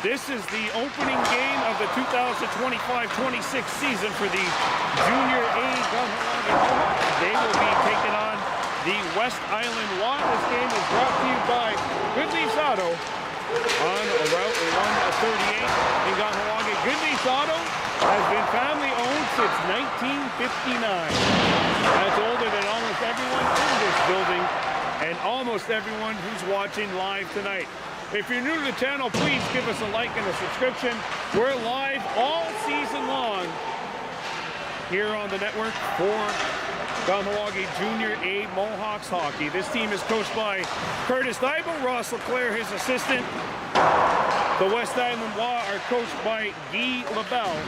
This is the opening game of the 2025-26 season for the Junior A Kahnawake Mohawks. They will be taking on the West Island Rois. This game is brought to you by Goodleaf's Auto on Route 138 in Kahnawake. Goodleaf's Auto has been family owned since 1959. That's older than almost everyone in this building and almost everyone who's watching live tonight. If you're new to the channel, please give us a like and a subscription. We're live all season long here on the network for Kahnawake Junior A Mohawks hockey. This team is coached by Curtis Dybel, Ross LeClaire, his assistant. The West Island Rois are coached by Guy LaBelle.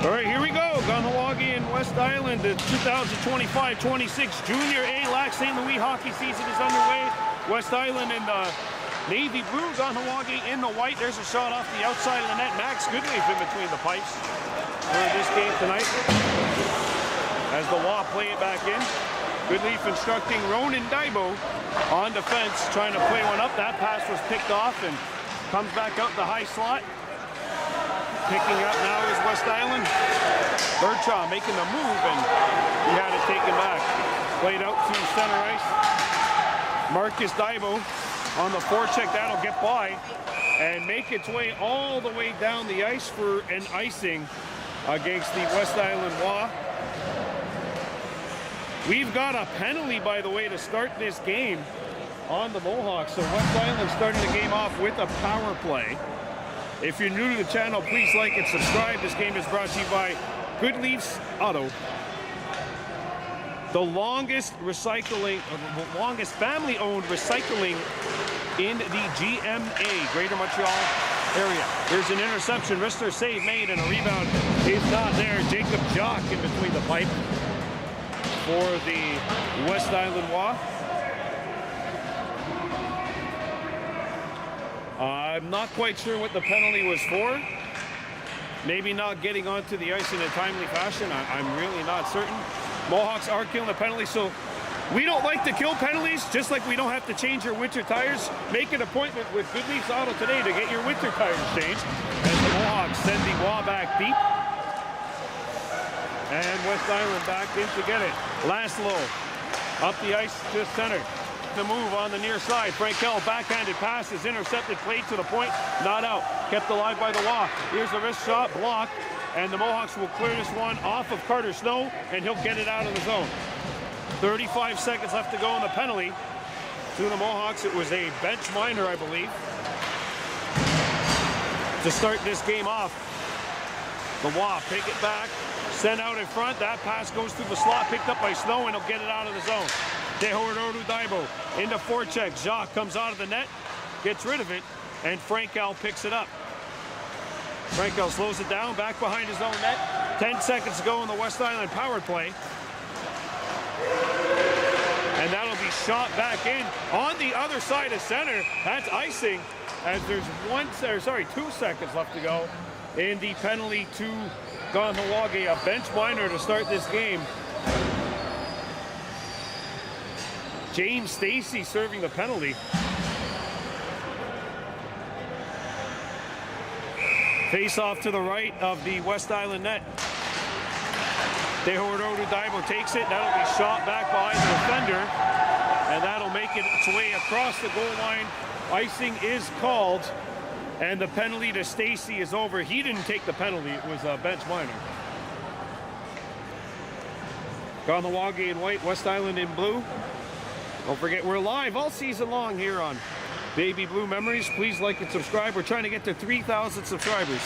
All right, here we go. Kahnawake and West Island, the 2025-26 Junior A Lac St. Louis hockey season is underway. West Island in the navy blue, Kahnawake in the white. There's a shot off the outside of the net. Max Goodleaf in between the pipes for this game tonight. As the Rois play it back in. Goodleaf instructing Ronan Daibo on defense, trying to play one up. That pass was picked off and comes back out the high slot. Picking up now is West Island. Bertrand making the move, and he had it taken back. Played out to center ice. Marcus Daibo on the forecheck. That'll get by and make its way all the way down the ice for an icing against the West Island Rois. We've got a penalty, by the way, to start this game on the Mohawks. So West Island starting the game off with a power play. If you're new to the channel, please like and subscribe. This game is brought to you by Goodleaf's Auto. The longest family-owned recycling in the GMA, Greater Montreal area. Here's an interception, wrister save made, and a rebound is not there. Jacob Jock in between the pipe for the West Island Wa. I'm not quite sure what the penalty was for. Maybe not getting onto the ice in a timely fashion. I'm really not certain. Mohawks are killing the penalty, so we don't like to kill penalties, just like we don't have to change your winter tires. Make an appointment with Goodleaf's Auto today to get your winter tires changed. As the Mohawks send the Wa back deep. And West Island back in to get it. Laszlo up the ice to center. The move on the near side. Frankel backhanded pass is intercepted, played to the point, not out. Kept alive by the Wa. Here's the wrist shot, blocked, and the Mohawks will clear this one off of Carter Snow, and he'll get it out of the zone. 35 seconds left to go in the penalty. To the Mohawks, it was a bench minor, I believe, to start this game off. The Wa pick it back, send out in front. That pass goes through the slot, picked up by Snow, and he'll get it out of the zone. Dehorodou Daibo into forecheck. Jacques comes out of the net, gets rid of it, and Frankel picks it up. Frankel slows it down, back behind his own net. 10 seconds to go in the West Island power play. And that'll be shot back in on the other side of center. That's icing, as there's 2 seconds left to go in the penalty to Kahnawake, a bench minor to start this game. James Stacy serving the penalty. Face off to the right of the West Island net. Dehorodou Daibo takes it. That'll be shot back behind the defender. And that'll make it its way across the goal line. Icing is called. And the penalty to Stacy is over. He didn't take the penalty. It was a bench minor. Kahnawake in white, West Island in blue. Don't forget, we're live all season long here on Baby Blue Memories. Please like and subscribe. We're trying to get to 3,000 subscribers.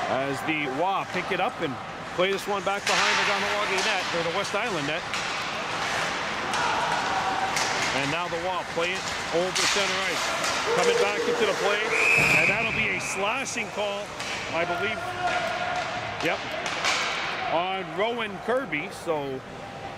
As the Wa pick it up and play this one back behind the Kahnawake net, or the West Island net. And now the Wa play it over center ice. Coming back into the play, and that'll be a slashing call, I believe. Yep. On Rowan Kirby, so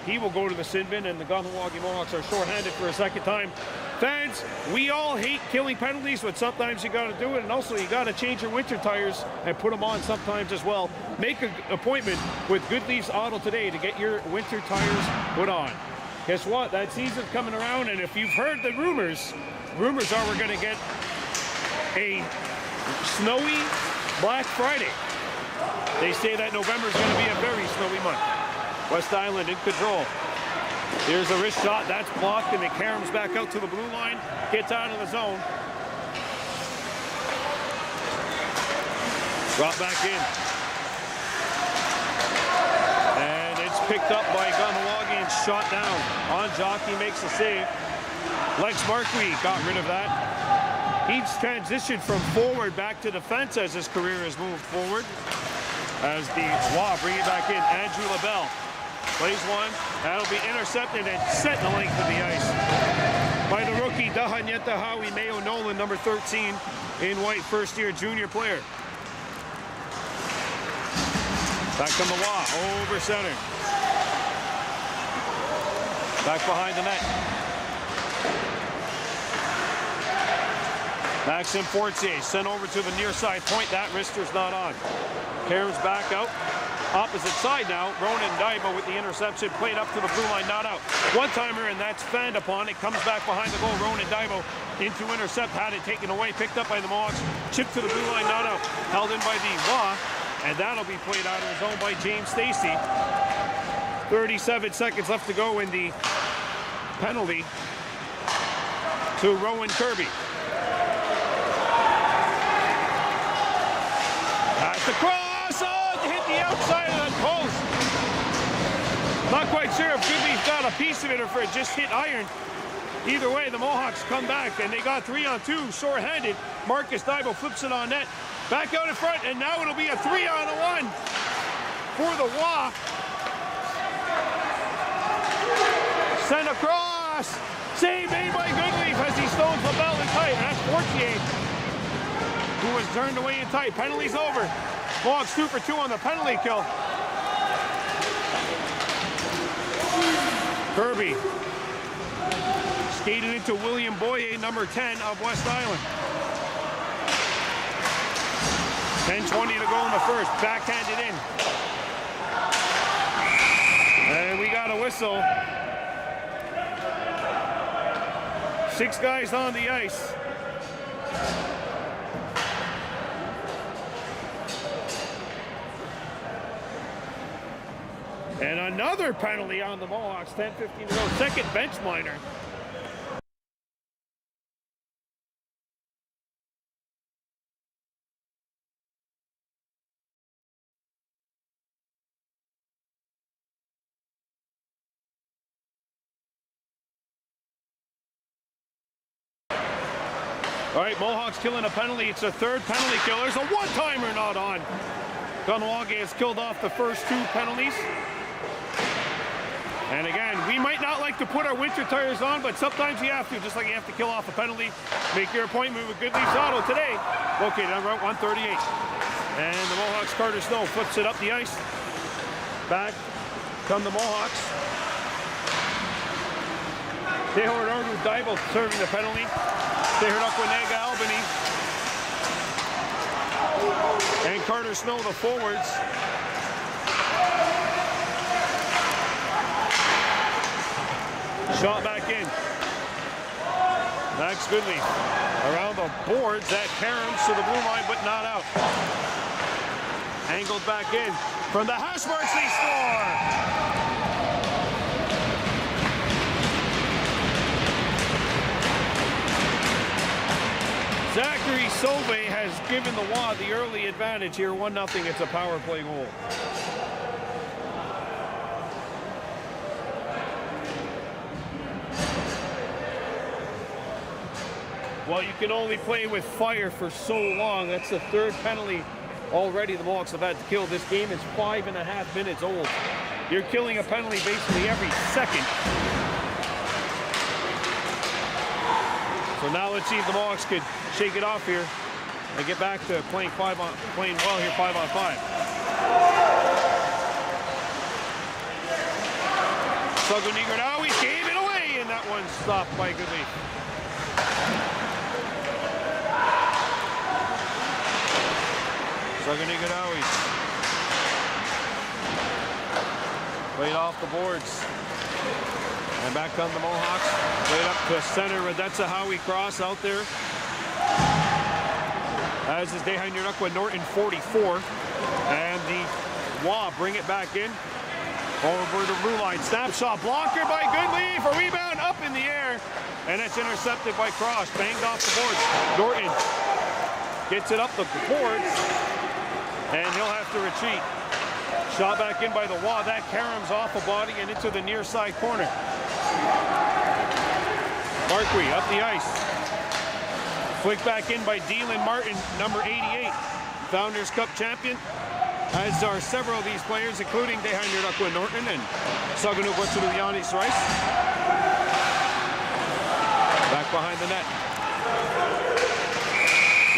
he will go to the sin bin, and the Kahnawake Mohawks are shorthanded for a second time. Fans, we all hate killing penalties, but sometimes you got to do it, and also you got to change your winter tires and put them on sometimes as well. Make an appointment with Goodleaf's Auto today to get your winter tires put on. Guess what? That season's coming around, and if you've heard the rumors are we're going to get a snowy Black Friday. They say that November is going to be a very snowy month. West Island in control. Here's a wrist shot. That's blocked, and it caroms back out to the blue line. Gets out of the zone. Brought back in. And it's picked up by Kahnawake and shot down. On Jockey makes a save. Lex Marquis got rid of that. He's transitioned from forward back to defense as his career has moved forward. As the Wa bring it back in. Andrew LaBelle plays one. That'll be intercepted and set the length of the ice by the rookie Dahanyeta Howie Mayo Nolan, number 13 in white, first-year junior player. Back from the Wa, over center. Back behind the net. Maxim Fortier sent over to the near side point. That wrister's not on. Caroms back out. Opposite side now. Ronan Daibo with the interception. Played up to the blue line, not out. One-timer, and that's fanned upon. It comes back behind the goal. Ronan Daibo into intercept. Had it taken away. Picked up by the Mohawks. Chipped to the blue line, not out. Held in by the Wa. And that'll be played out of the zone by James Stacy. 37 seconds left to go in the penalty to Rowan Kirby. Pass across, hit the outside of the post. Not quite sure if Goodleaf got a piece of it or if it just hit iron. Either way, the Mohawks come back, and they got 3-on-2, short-handed. Marcus Daibo flips it on net. Back out in front, and now it'll be a 3-on-1 for the Wa. Send across. Save made by Goodleaf as he stones LaBelle in tight. That's 14 Boyer, who was turned away in tight. Penalty's over. Mohawks 2 for 2 on the penalty kill. Kirby skated into William Boyer, number 10 of West Island. 10:20 to go in the first. Backhanded in. And we got a whistle. 6 guys on the ice. And another penalty on the Mohawks. 10:15 to go. Second bench minor. All right, Mohawks killing a penalty. It's a third penalty kill. There's a one-timer not on. Kahnawake has killed off the first 2 penalties. And again, we might not like to put our winter tires on, but sometimes you have to, just like you have to kill off a penalty. Make your appointment with Goodleaf's Auto today, located on Route 138. And the Mohawks' Carter Snow flips it up the ice. Back come the Mohawks. Tehor Ardu Daibo serving the penalty. Kahnawake, Albany, and Carter Snow, the forwards. Shot back in. Max Goodleaf around the boards. That caroms to the blue line, but not out. Angled back in from the hash marks. They score. Zachary Sauvé has given the WA the early advantage here, 1-0. It's a power play goal. Well, you can only play with fire for so long. That's the third penalty already the Mohawks have had to kill. This game is 5.5 minutes old. You're killing a penalty basically every second. So now let's see if the Mohawks could shake it off here and get back to playing well here, 5-on-5. Sugunigurnawi gave it away, and that one's stopped by Goodleaf. Sugunigurnawi played off the boards. And back come the Mohawks. Played up to center. That's a Howie cross out there. As is Kahnawake Norton 44. And the WA bring it back in. Over the blue line. Snapshot blocker by Goodleaf. A rebound up in the air. And it's intercepted by Cross. Banged off the boards. Norton gets it up the boards. And he'll have to retreat. Shot back in by the WA. That caroms off a body and into the near side corner. Marquis up the ice. Flicked back in by Dylan Martin, number 88. Founders Cup champion. As are several of these players, including Kahnawake Norton and Yanis Rois. Back behind the net.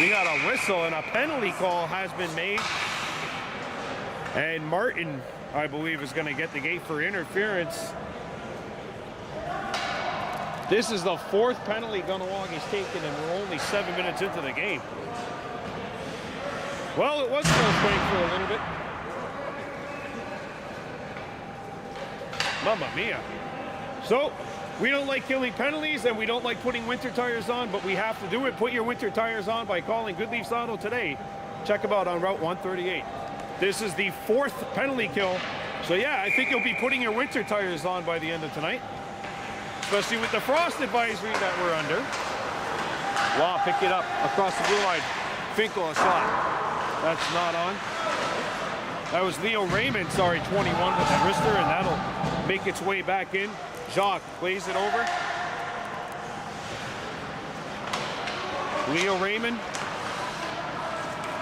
We got a whistle and a penalty call has been made. And Martin, I believe, is going to get the gate for interference. This is the 4th penalty Kahnawake taken, and we're only 7 minutes into the game. Well, it was close break for a little bit. Mamma mia. So, we don't like killing penalties, and we don't like putting winter tires on, but we have to do it. Put your winter tires on by calling Goodleaf's Auto today. Check them out on Route 138. This is the 4th penalty kill. So yeah, I think you'll be putting your winter tires on by the end of tonight. Especially with the frost advisory that we're under. Wow, pick it up across the blue line. Finkel a shot. That's not on. That was Leo Raymond, 21 with the wrister, and that'll make its way back in. Jacques plays it over. Leo Raymond.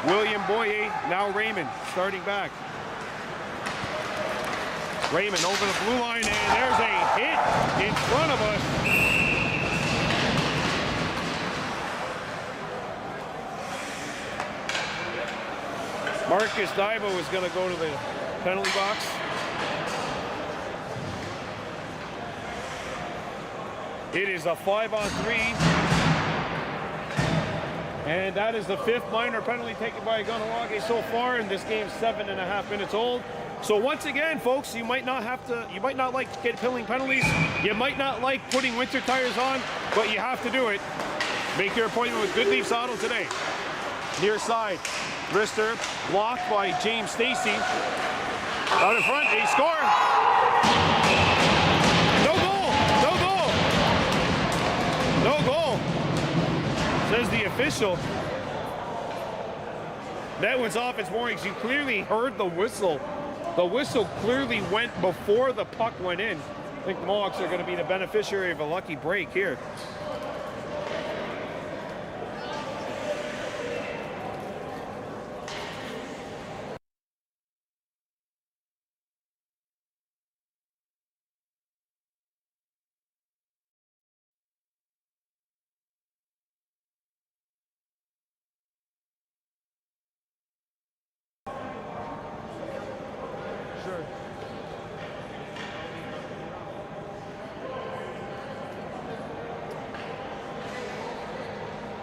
William Boyer, now Raymond, starting back. Raymond over the blue line, and there's a hit in front of us. Marcus Dibo is going to go to the penalty box. It is a 5-on-3. And that is the 5th minor penalty taken by Kahnawake so far, and this game's 7.5 minutes old. So once again, folks, you might not like killing penalties. You might not like putting winter tires on, but you have to do it. Make your appointment with Goodleaf's Auto today. Near side, wrister blocked by James Stacy. Out in front, they score. No goal, no goal, no goal, says the official. That one's off its moorings. You clearly heard the whistle. The whistle clearly went before the puck went in. I think the Mohawks are going to be the beneficiary of a lucky break here. Sure.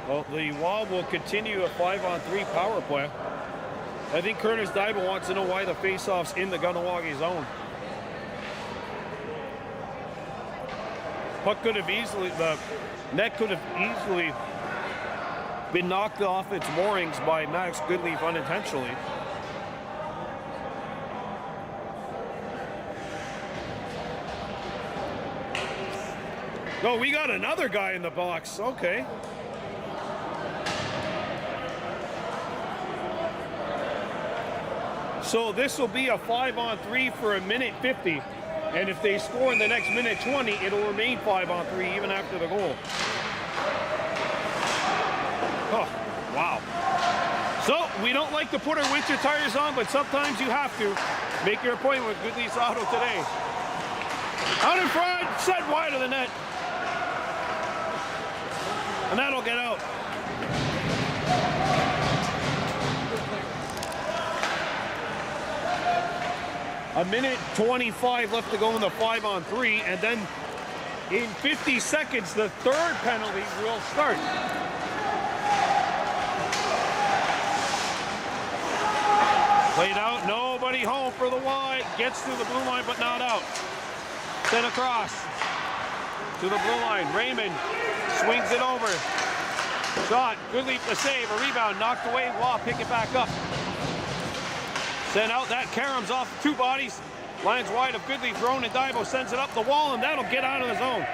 Well, the Wild will continue a 5-on-3 power play. I think Curtis Dibo wants to know why the face-off's in the Kahnawake zone. Puck could have easily, the net could have easily been knocked off its moorings by Max Goodleaf unintentionally. Oh, we got another guy in the box. Okay. So this will be a 5-on-3 for 1:50. And if they score in the next 1:20, it'll remain 5-on-3 even after the goal. Oh, wow. So we don't like to put our winter tires on, but sometimes you have to. Make your appointment with Goodleaf's Auto today. Out in front, set wide of the net. And that'll get out. A 1:25 left to go in the 5-on-3, and then in 50 seconds, the 3rd penalty will start. Played out, nobody home for the wide. Gets through the blue line, but not out. Sent across to the blue line. Raymond swings it over. Shot, Goodleaf the save, a rebound, knocked away. Waugh, pick it back up. Sent out, that caroms off 2 bodies. Lines wide of Goodleaf, Ronan Dibo sends it up the wall, and that'll get out of the zone.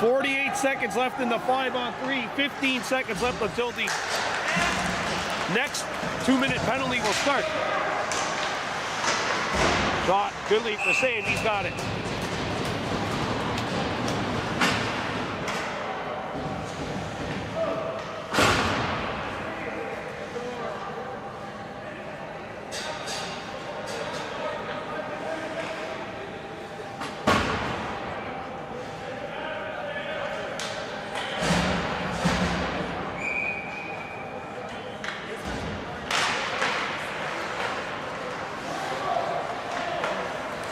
48 seconds left in the 5-on-3. 15 seconds left until the next 2-minute penalty will start. Shot, Goodleaf the save, he's got it.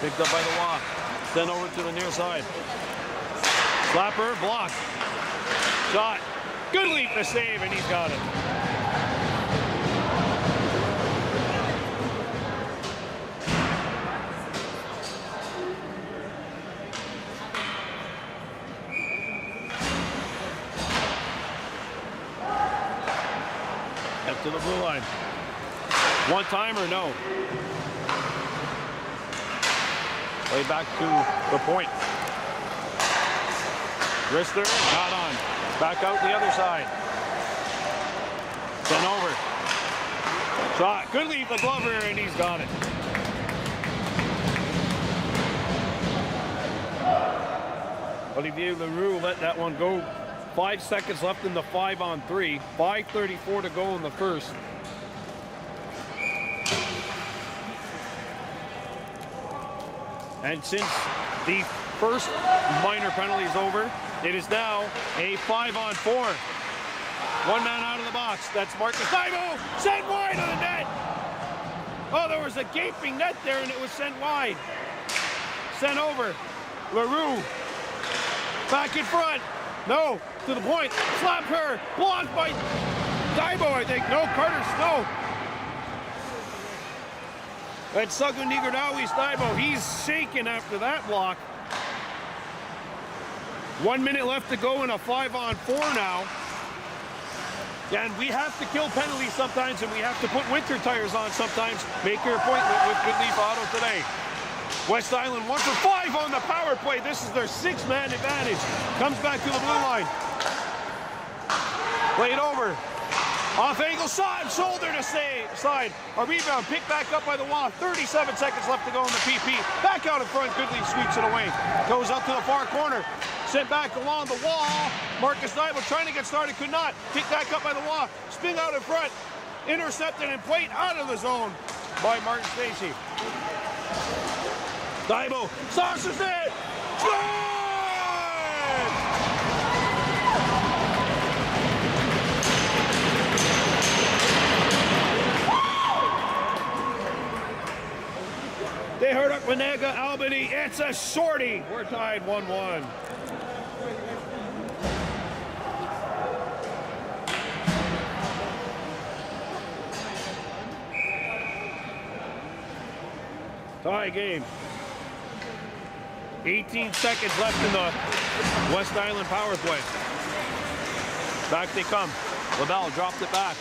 Picked up by the Waugh. Then over to the near side. Slapper, blocked. Shot. Goodleaf the save, and he's got it. Up to the blue line. One time or no? Play back to the point. Wrister, not on. Back out the other side. Sent over. Shot. Goodleaf the glover, and he's got it. Olivier Leroux let that one go. 5 seconds left in the 5-on-3. 5:34 to go in the first. And since the first minor penalty is over, it is now a 5-on-4. One man out of the box. That's Marcus Dibo. Sent wide on the net. Oh, there was a gaping net there, and it was sent wide. Sent over. LaRue. Back in front. No. To the point. Slapped her. Blocked by Dibo, I think. No, Carter Snow. And Sagu Nigodawi's Dibo. He's shaking after that block. 1 minute left to go in a 5-on-4 now. And we have to kill penalties sometimes, and we have to put winter tires on sometimes. Make your appointment with Goodleaf Auto today. West Island 1 for 5 on the power play. This is their 6-man advantage. Comes back to the blue line. Played over. Off angle shot, shoulder to side. A rebound picked back up by the wall. 37 seconds left to go in the PP. Back out in front, Goodleaf sweeps it away. Goes up to the far corner. Sent back along the wall. Marcus Dibo trying to get started, could not. Picked back up by the wall. Spin out in front. Intercepted and played out of the zone by Martin Stacy. Dibo, saucers it. Good! They heard up Winega, Albany. It's a shorty. We're tied 1-1. Tie game. 18 seconds left in the West Island power play. Back they come. LaBelle dropped it back.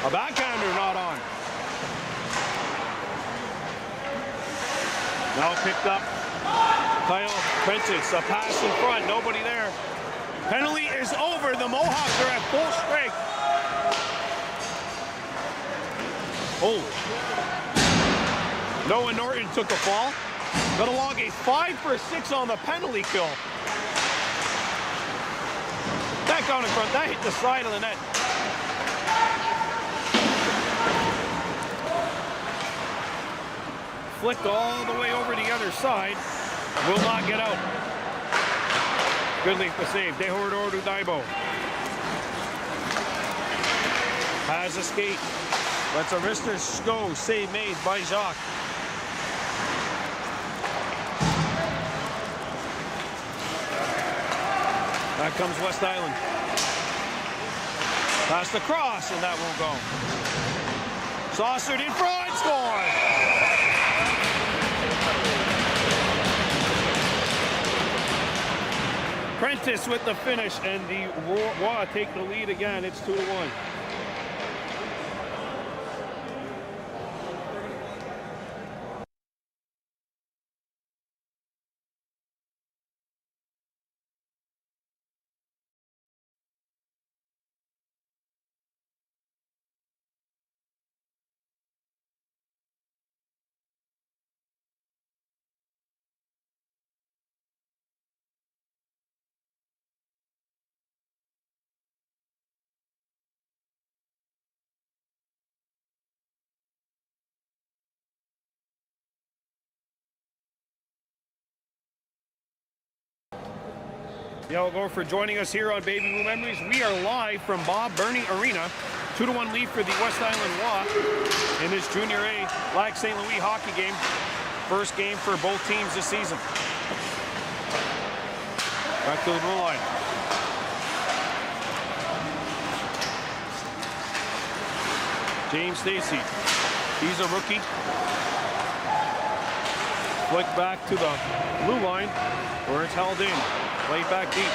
A backhander not on. Now picked up Kyle Prentice. A pass in front. Nobody there. Penalty is over. The Mohawks are at full strength. Oh. Noah Norton took a fall. Kahnawake 5 for 6 on the penalty kill. Back out in front. That hit the side of the net. Flicked all the way over the other side. Will not get out. Goodleaf the save. Dehordor to Dibo. Has a skate. That's a wrister go. Save made by Jacques. Back comes West Island. Pass the cross, and that won't go. Saucered in front, score! Prentice with the finish, and the Rois take the lead again. It's 2-1. Go for joining us here on Baby Blue Memories. We are live from Bob Burney Arena. 2-1 lead for the West Island Rois in this Junior A Lac St. Louis hockey game. First game for both teams this season. Back to the blue line. James Stacy. He's a rookie. Flick back to the blue line where it's held in. Played back deep.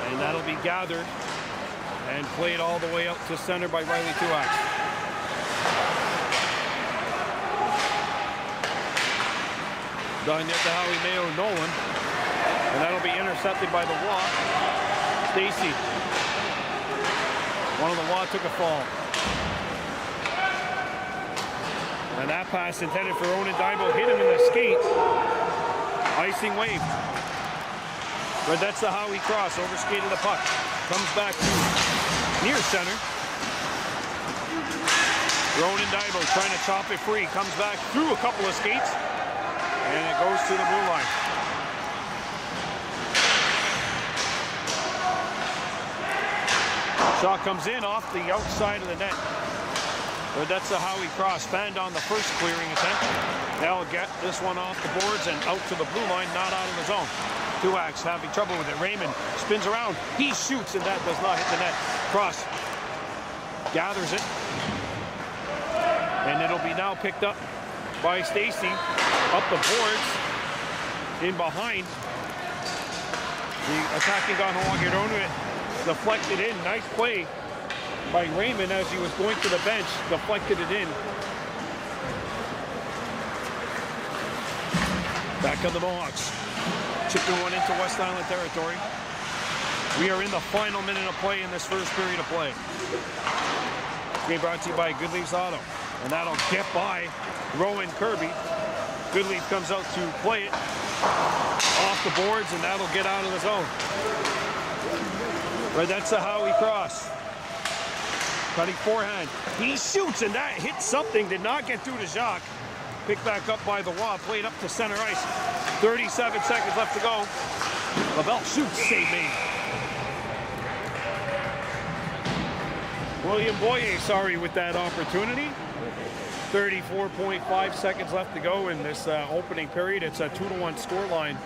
And that'll be gathered and played all the way up to center by Riley Tuax. Done yet to Howie Mayo Nolan. And that'll be intercepted by the Rois. Stacy. One of the Rois took a fall. And that pass intended for Owen Dibo hit him in the skate. Icing wave. But that's the Howie cross. Overskated the puck. Comes back to near center. Ronan Dibo trying to chop it free. Comes back through a couple of skates. And it goes to the blue line. Shot comes in off the outside of the net. But that's a Howie cross. Fanned on the first clearing attempt. Now will get this one off the boards and out to the blue line, not out of the zone. Tuax having trouble with it. Raymond spins around. He shoots, and that does not hit the net. Cross gathers it. And it'll be now picked up by Stacy. Up the boards. In behind. The attacking Kahnawake opponent deflected in. Nice play by Raymond as he was going to the bench. Deflected it in. Back on the Mohawks. Chipping one into West Island territory. We are in the final minute of play in this first period of play. Game brought to you by Goodleaf's Auto. And that'll get by Rowan Kirby. Goodleaf comes out to play it off the boards, and that'll get out of the zone. Right, that's a Howie cross. Cutting forehand. He shoots, and that hit something. Did not get through to Jacques. Picked back up by the Rois. Played up to center ice. 37 seconds left to go. Lavelle shoots. Save made. William Boyer, sorry, with that opportunity. 34.5 seconds left to go in this opening period. It's a 2-1 scoreline.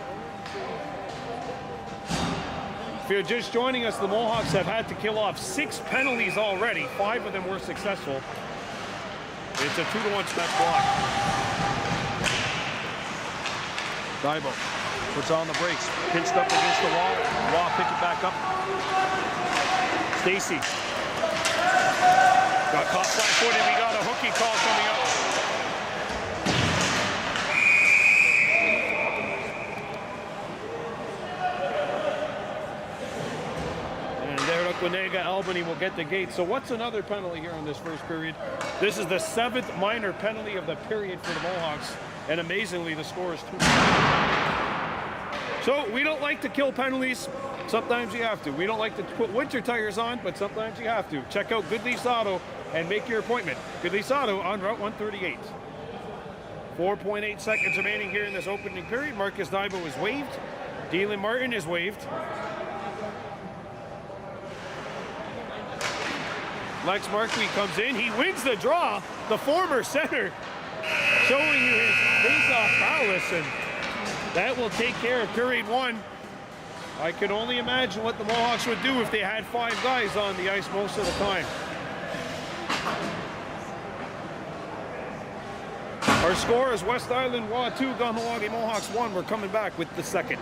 If you're just joining us, the Mohawks have had to kill off 6 penalties already. 5 of them were successful. It's a 2-1 smash block. Daibo puts on the brakes. Pinched up against the wall. Raw pick it back up. Stacy. Got caught flat-footed. We got a hooky call coming up. And there, Quinega Albany will get the gate. So what's another penalty here in this first period? This is the 7th minor penalty of the period for the Mohawks. And amazingly, the score is 2. So we don't like to kill penalties. Sometimes you have to. We don't like to put winter tires on, but sometimes you have to. Check out Goodleaf's Auto and make your appointment. Goodleaf's Auto on Route 138. 4.8 seconds remaining here in this opening period. Marcus Daibo is waived. Dylan Martin is waived. Lex Markey comes in. He wins the draw. The former center showing you his face-off prowess, and that will take care of period 1. I can only imagine what the Mohawks would do if they had 5 guys on the ice most of the time. Our score is West Island Rois 2, Kahnawake Mohawks 1. We're coming back with the second.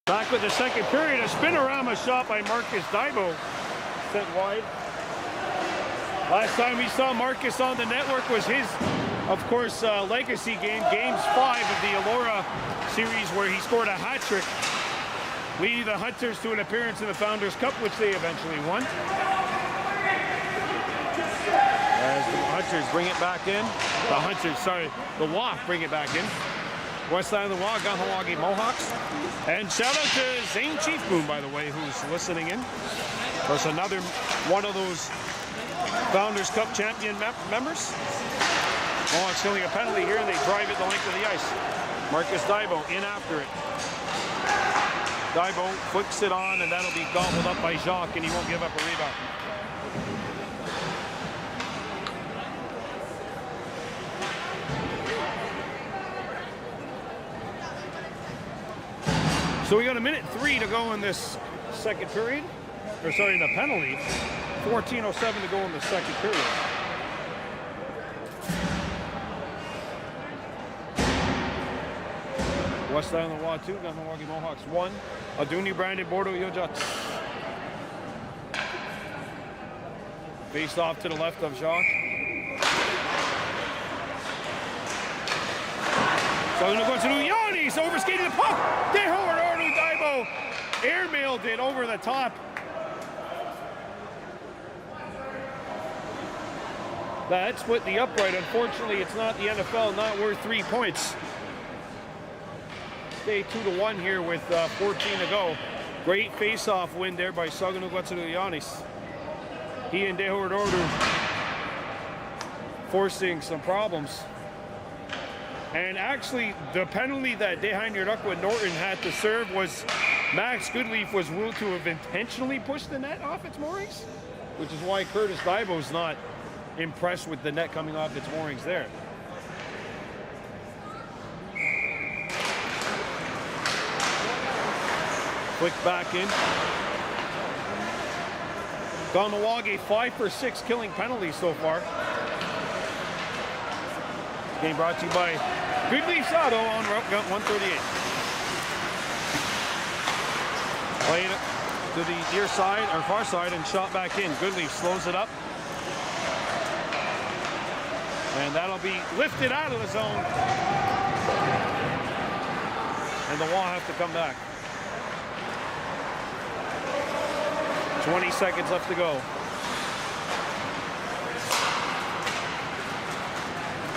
Back with the second period, a spinorama shot by Marcus Daibo, sent wide. Last time we saw Marcus on the network was his, of course, legacy game, Games 5 of the Elora series, where he scored a hat trick, leading the Hunters to an appearance in the Founders Cup, which they eventually won. As the Hunters bring it back in. The Hunters, sorry, the WAF bring it back in. West Island WAF, Kahnawake Mohawks. And shout out to Zane Chief Boom, by the way, who's listening in. There's another one of those Founders Cup champion members. Mohawks killing a penalty here, and they drive it the length of the ice. Marcus Daibo in after it. Daibo flicks it on, and that'll be gobbled up by Jacques, and he won't give up a rebound. So we got a minute 3 to go in this second period. Or sorry, in the penalty. 14:07 to go in the second period. West Island WA 2, Kahnawake Mohawks 1. Aduni Brandon Bordeaux Yojats. Faced off to the left of Jacques. So I'm going to do Yannis overskating the puck. Howard Ardu Daibo airmailed it over the top. That split the upright. Unfortunately, it's not the NFL, not worth 3 points. Stay 2-1 here with 14 to go. Great face-off win there by Yannis. He and Howard Ardu forcing some problems. And actually, the penalty that Dehainerdukwa Norton had to serve was Max Goodleaf was ruled to have intentionally pushed the net off its moorings, which is why Curtis Daibo's not impressed with the net coming off its moorings there. Quick back in. Kahnawake 5 for 6 killing penalties so far. Game brought to you by Goodleaf Auto on Route 138. Playing it to the near side, or far side, and shot back in. Goodleaf slows it up. And that'll be lifted out of the zone. And the Wall have to come back. 20 seconds left to go.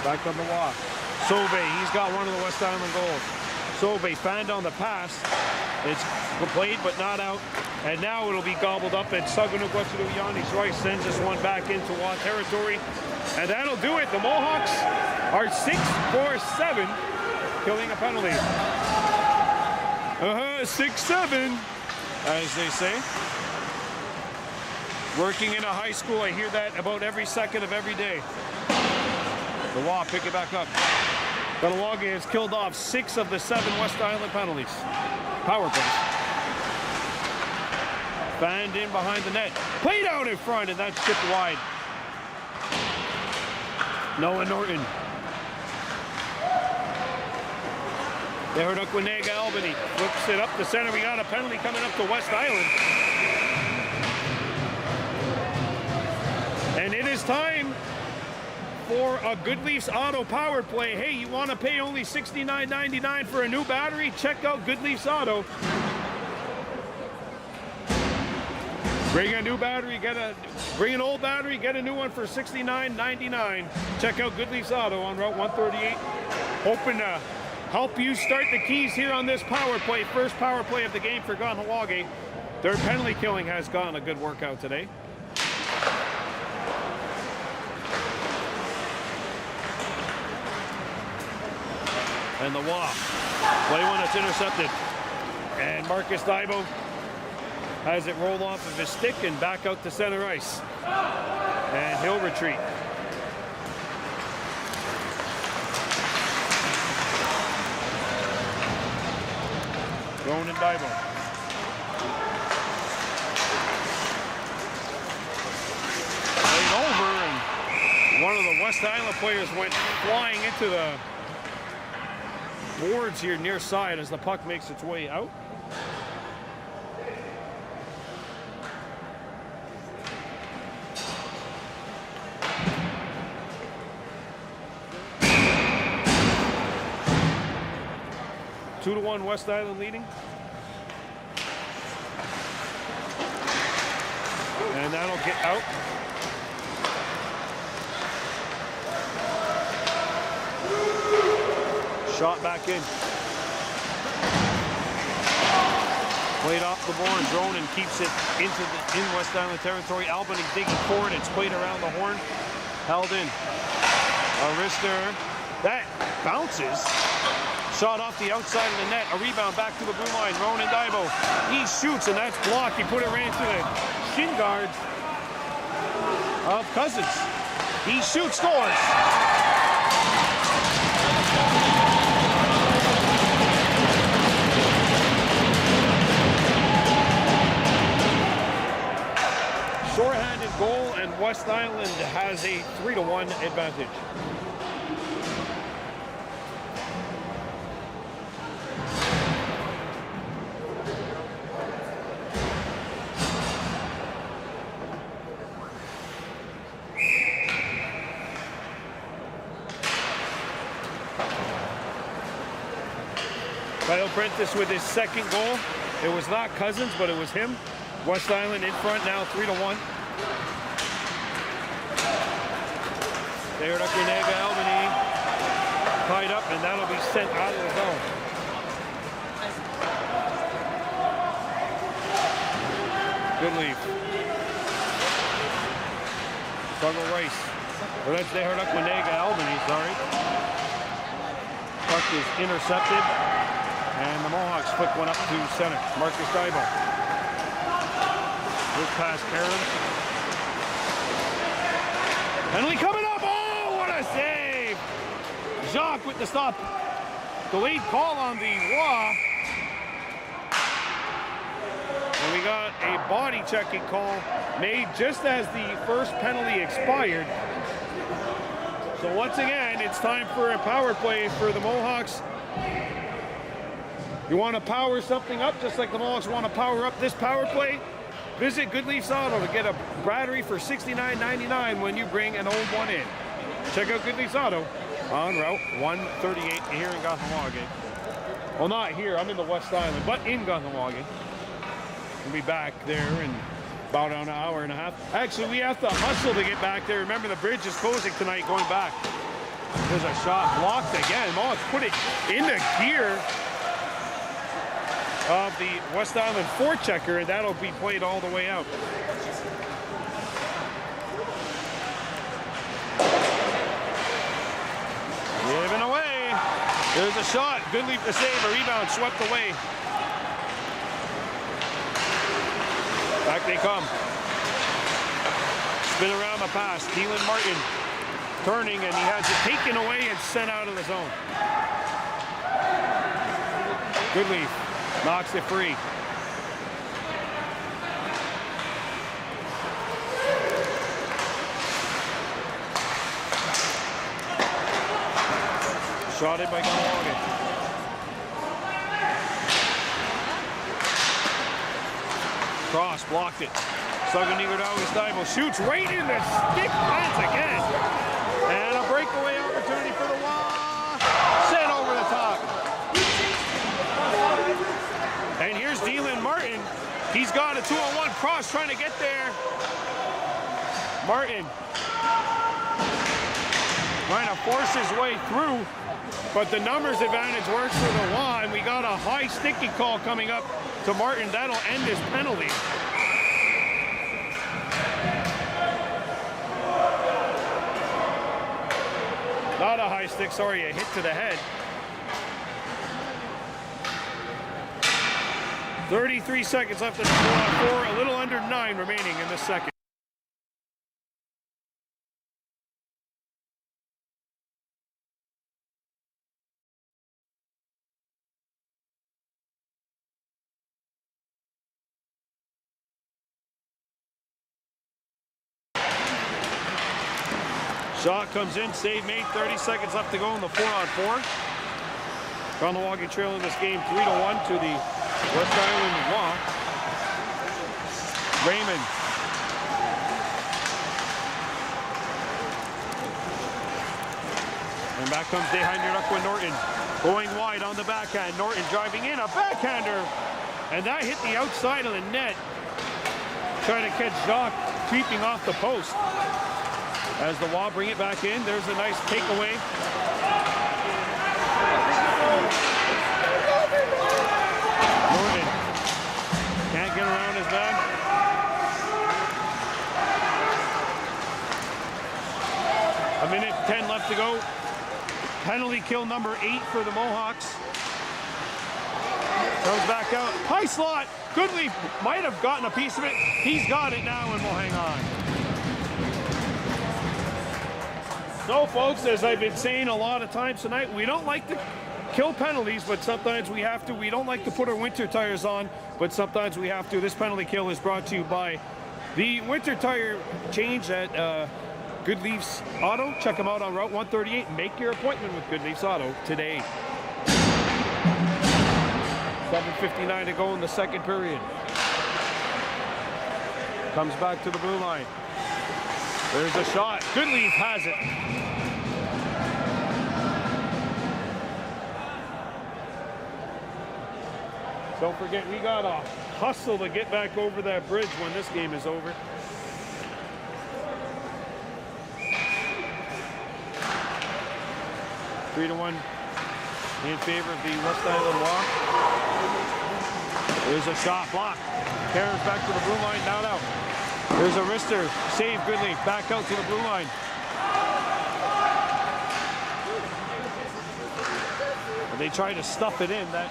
Back on the walk. Sobe, he's got one of the West Island goals. Sobe fanned on the pass. It's played but not out. And now it'll be gobbled up, and Yannis Rois sends this one back into WA territory. And that'll do it. The Mohawks are 6 for 7, killing a penalty. 6-7, as they say. Working in a high school, I hear that about every second of every day. The WA pick it back up. Kahnawake has killed off 6 of the 7 West Island penalties. Power play. Fanned in behind the net. Played out in front, and that's tipped wide. Noah Norton. Dehainerdukwa Albany flips it up the center. We got a penalty coming up to West Island. And it is time for a Goodleaf's Auto power play. Hey, you want to pay only $69.99 for a new battery? Check out Goodleaf's Auto. Bring a new battery, bring an old battery, get a new one for $69.99. Check out Goodleaf's Auto on Route 138. Hoping to help you start the keys here on this power play. First power play of the game for Kahnawake. Their penalty killing has gotten a good workout today. And the WA. Play one that's intercepted. And Marcus Daibo has it rolled off of his stick and back out to center ice. And he'll retreat. Ronan Daibo. Played over, and one of the West Island players went flying into the boards here near side as the puck makes its way out. Two to 1 West Island leading. And that'll get out. Shot back in. Played off the board. Dronin keeps it in West Island territory. Albany digging forward. It's played around the horn. Held in. A wrister. That bounces. Shot off the outside of the net. A rebound back to the blue line. Ronan Daibo. He shoots, and that's blocked. He put it right into the shin guards of Cousins. He shoots, scores. Shorthanded goal, and West Island has a 3-1 advantage. Kyle Prentice with his second goal. It was not Cousins, but it was him. West Island in front now, 3-1. There, Kahnawake, Albany tied up, and that'll be sent out of the zone. Goodleaf. Rois. Well, that's there, Kahnawake, Albany, sorry. Puck is intercepted. And the Mohawks flick one up to center. Marcus Daibo. Good pass, Karen. Penalty coming up. Oh, what a save! Jacques with the stop. Delayed call on the Rois. And we got a body checking call made just as the first penalty expired. So once again, it's time for a power play for the Mohawks. You want to power something up just like the Mohawks want to power up this power play? Visit Goodleaf's Auto to get a battery for $69.99 when you bring an old one in. Check out Goodleaf's Auto on Route 138 here in Kahnawake. Well, not here. I'm in the West Island, but in Kahnawake. We'll be back there in about an hour and a half. Actually, we have to hustle to get back there. Remember, the bridge is closing tonight going back. There's a shot blocked again. Mohawks put it into gear of the West Island forechecker, and that'll be played all the way out. Giving away. There's a shot. Goodleaf to save. A rebound swept away. Back they come. Spin around the pass. Dylan Martin turning, and he has it taken away and sent out of the zone. Goodleaf knocks it free. Shotted by Kahnawake. Cross, blocked it. Daibo shoots right in the stick fence again. And a breakaway opportunity for the Rois. Sent over the top. And here's Dylan Martin. He's got a 2-on-1 cross trying to get there. Martin trying to force his way through, but the numbers advantage works for the Rois, and we got a high sticky call coming up to Martin. That'll end his penalty. Not a high stick, sorry, a hit to the head. 33 seconds left in the 4-on-4, a little under 9 remaining in this second. Shot comes in, save made, 30 seconds left to go in the 4-on-4. Kahnawake trailing this game 3-1 to the West Island Rois. Raymond. And back comes Dehainyarakwa Norton. Going wide on the backhand. Norton driving in, a backhander. And that hit the outside of the net. Trying to catch Jacques creeping off the post. As the Rois bring it back in, there's a nice takeaway. Penalty kill number 8 for the Mohawks. Comes back out. High slot. Goodleaf might have gotten a piece of it. He's got it now and will hang on. So, folks, as I've been saying a lot of times tonight, we don't like to kill penalties, but sometimes we have to. We don't like to put our winter tires on, but sometimes we have to. This penalty kill is brought to you by the winter tire change at Goodleaf's Auto. Check them out on Route 138. Make your appointment with Goodleaf's Auto today. 7:59 to go in the second period. Comes back to the blue line. There's a shot. Goodleaf has it. Don't forget, we got to hustle to get back over that bridge when this game is over. Three to 1 in favor of the West Island Walk. There's a shot blocked. Carries back to the blue line, not out. There's a wrister. Save Goodleaf. Back out to the blue line. And they try to stuff it in. That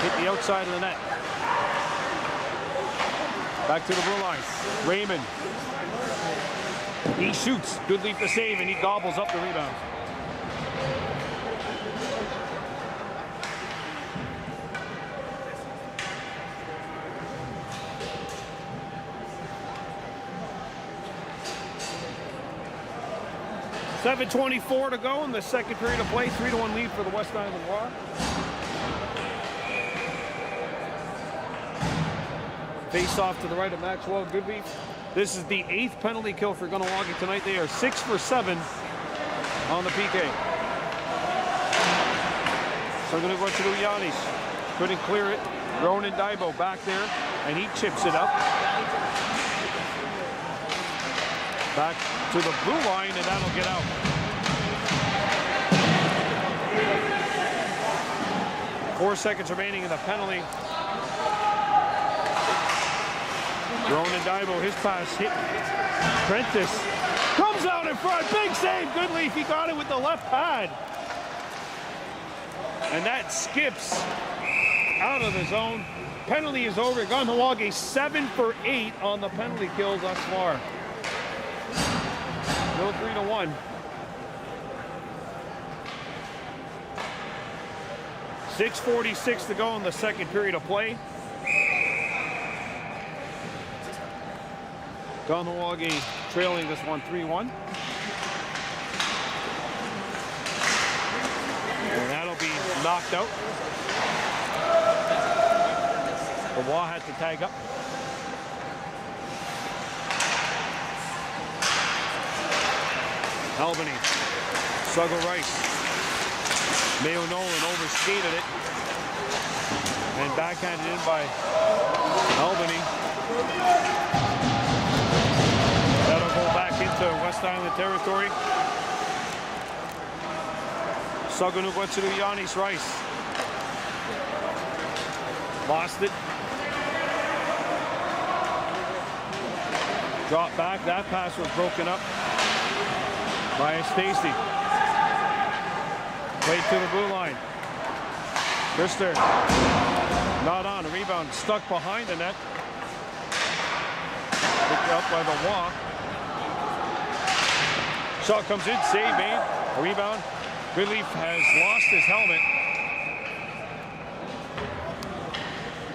hit the outside of the net. Back to the blue line. Raymond. He shoots. Goodleaf the save, and he gobbles up the rebound. .7:24 to go in the second period of play. 3-1 lead for the West Island Walk. Face off to the right of Maxwell Goodleaf. This is the 8th penalty kill for Kahnawake tonight. They are 6 for 7 on the PK. So I'm going to go to Yanis. Couldn't clear it. Ronan Daibo back there, and he chips it up. Back to the blue line, and that'll get out. Four seconds remaining in the penalty. Ronan Daibo, his pass hit Prentice. Comes out in front, big save, Goodleaf. He got it with the left pad. And that skips out of the zone. Penalty is over. Kahnawake 7 for 8 on the penalty kills thus far. Still 3-1. 6:46 to go in the second period of play. Kahnawake trailing this one 3-1. And that'll be knocked out. The Wa had to tag up. Albany, Suggle Rice. Mayo Nolan overskated it. And backhanded in by Albany. That'll go back into West Island territory. Saganugwatsu Yanis Rice. Lost it. Drop back. That pass was broken up by Stacy. Played to the blue line. Krister. Not on. A rebound stuck behind the net. Picked up by the Wa. Shot comes in. Save made. A rebound. Goodleaf has lost his helmet.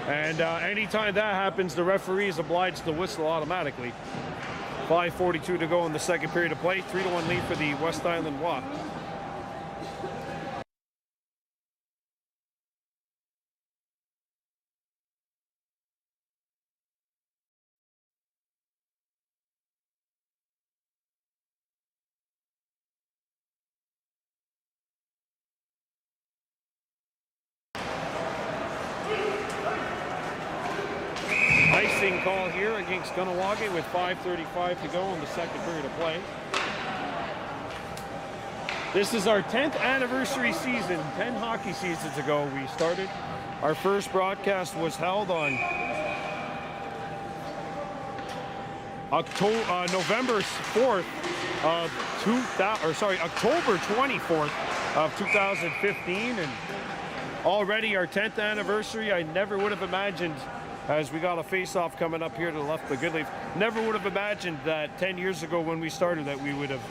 And anytime that happens, the referee is obliged to whistle automatically. 5:42 to go in the second period of play. 3-1 lead for the West Island Wa. Icing call here against Kahnawake with 5:35 to go in the second period of play. This is our 10th anniversary season. 10 hockey seasons ago we started. Our first broadcast was held on November 4th of October 24th of 2015, and already our 10th anniversary. I never would have imagined, as we got a face-off coming up here to the left of Goodleaf, never would have imagined that 10 years ago when we started that we would have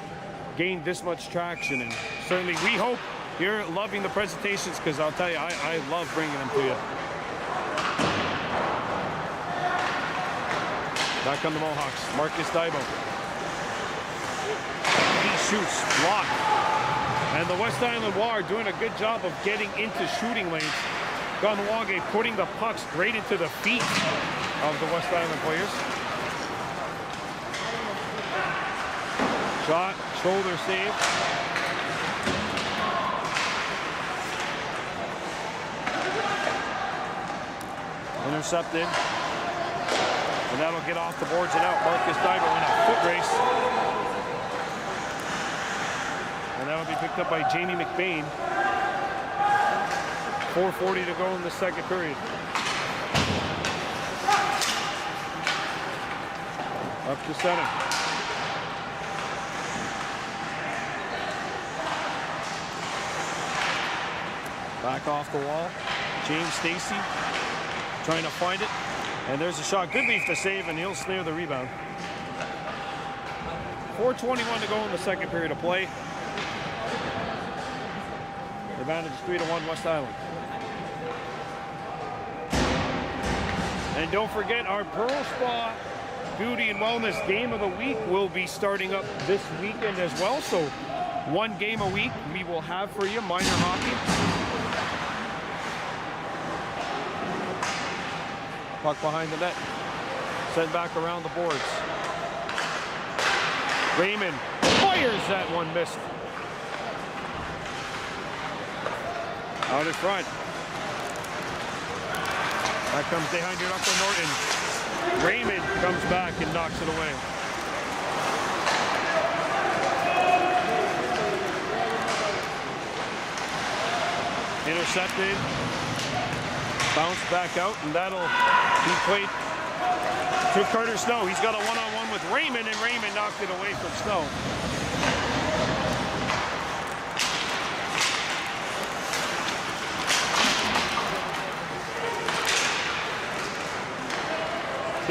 gained this much traction. And certainly we hope you're loving the presentations, because I'll tell you, I love bringing them to you. Back on the Mohawks, Marcus Daibo. He shoots, block. And the West Island War are doing a good job of getting into shooting lanes. Kahnawake putting the pucks right into the feet of the West Island players. Shot, shoulder save. Intercepted. And that'll get off the boards and out. Marcus Daibo in a foot race. And that'll be picked up by Jamie McBain. 4:40 to go in the second period. Up to center. Back off the wall. James Stacey trying to find it. And there's a shot. Goodleaf to save, and he'll snare the rebound. 4:21 to go in the second period of play. The advantage is 3-1 West Island. And don't forget, our Pearl Spa Beauty and Wellness Game of the Week will be starting up this weekend as well. So one game a week we will have for you, minor hockey. Puck behind the net. Sent back around the boards. Raymond fires that one, missed. Out in front. That comes behind your Upper Norton. Raymond comes back and knocks it away. Intercepted. Bounce back out, and that'll be played to Carter Snow. He's got a one-on-one with Raymond, and Raymond knocked it away from Snow.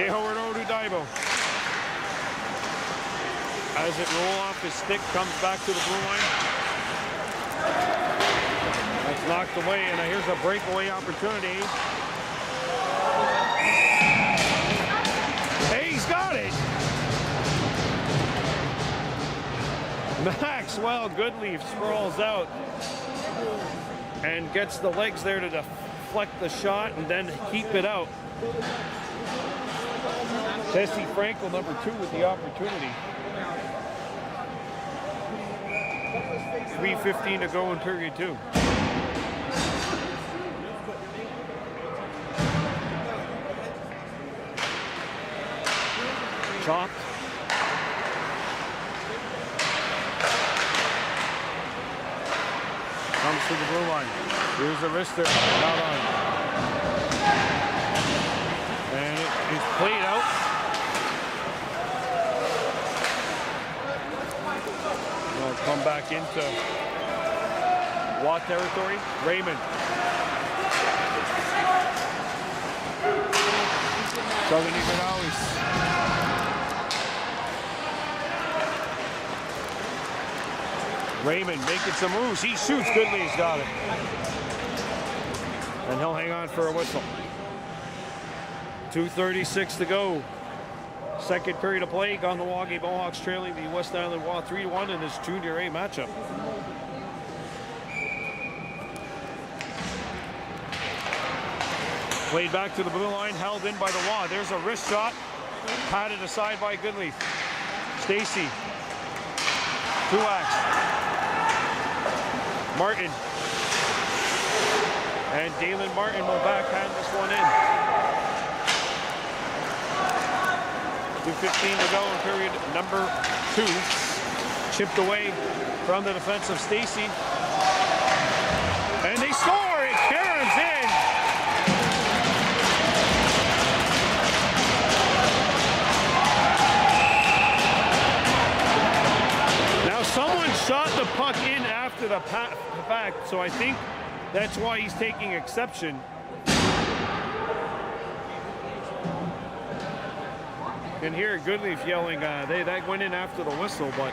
Howard Odu Daibo. As it roll off his stick, comes back to the blue line. That's knocked away, and here's a breakaway opportunity. Hey, he's got it! Maxwell Goodleaf sprawls out and gets the legs there to deflect the shot and then keep it out. Jesse Frankel, number 2, with the opportunity. 3:15 to go in period 2. Chopped. Comes to the blue line. Here's a wrister. Not on. And it is played out. We'll come back into Watt territory. Raymond. Southern Eagles. Raymond making some moves. He shoots. Goodleaf's got it. And he'll hang on for a whistle. 2:36 to go. Second period of play. Kahnawake Mohawks trailing the West Island Wall 3-1 in this Junior A matchup. Played back to the blue line, held in by the Wall. There's a wrist shot. Patted aside by Goodleaf. Stacey. Truax. Martin. And Dalen Martin will backhand this one in. 2:15 to go in period number 2. Chipped away from the defense of Stacey. And they score! It caroms in! after the fact, so I think that's why he's taking exception. You can hear Goodleaf yelling, that went in after the whistle, but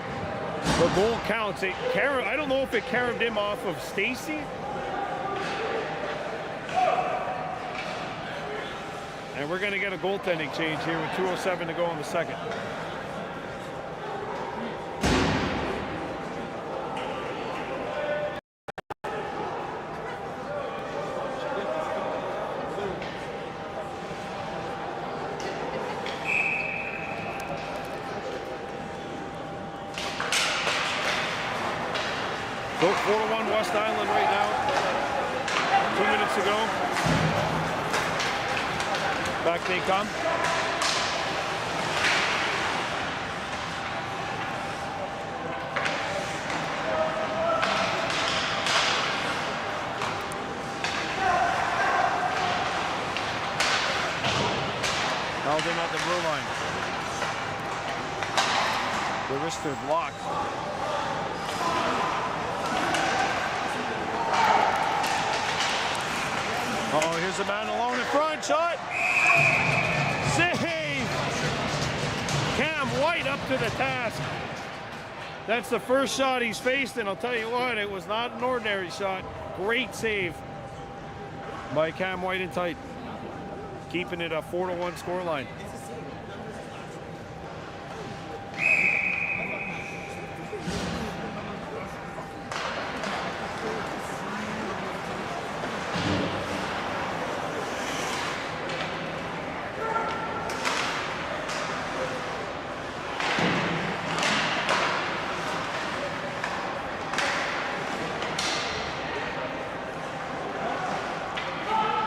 the goal counts. I don't know if it carried him off of Stacy. And we're going to get a goaltending change here with 2:07 to go in the second. So 4-1 West Island right now. 2 minutes to go. Back they come. Held in at the blue line. The wrist is locked. Oh, here's a man alone in front. Shot. Save. Cam White up to the task. That's the first shot he's faced, and I'll tell you what, it was not an ordinary shot. Great save by Cam White in tight. Keeping it a 4-1 scoreline.